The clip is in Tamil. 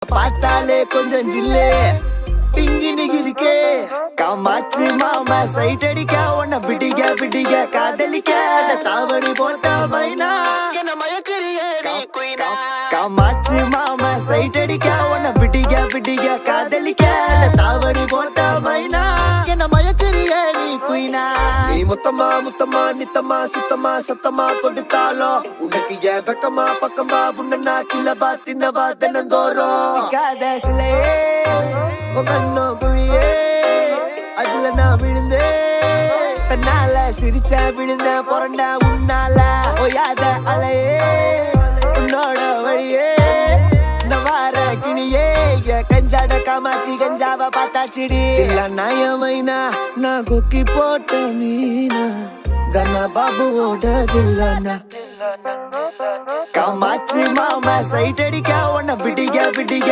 பார்த்தாலே கொஞ்சம் ஜில்லே பிங்கினி இருக்கே காமாச்சு மாமா சைட் அடிக்க உன்னை பிடிக்க பிடிக்க காதலிக்க தாவணி போட்ட மைனா காமாச்சு மாமா சைட் அடிக்க உன்னை பிடிக்க பிடிக்க காதலிக்க தாவணி போட்ட மைனா என்ன மயக்கிறிய நீ குயினா நீ முத்தமா முத்தமா நித்தமா சுத்தமா சத்தமா கொடுத்தாலும் உனக்கு ஏன் பக்கமா பக்கமா உன்ன கிளவா தின்னவா தினந்தோறும் சிக்காத சிலையே கண்ணோ குழியே அதுல நான் விழுந்தேன் தன்னால சிரிச்ச விழுந்த பொறண்ட உன்னால ஓயாத அலையே உன்னோட வழியே நவார கிணியே கஞ்சாட காமாச்சி கஞ்சாவ பார்த்தாச்சிடி இல்ல நாயமைனா நான் கொக்கி போட்ட மீனா கண்ணா பாபுவோட தில்லனா காமாச்சி மாமா சைட் அடிக்க உன்னை பிடிக்க பிடிக்க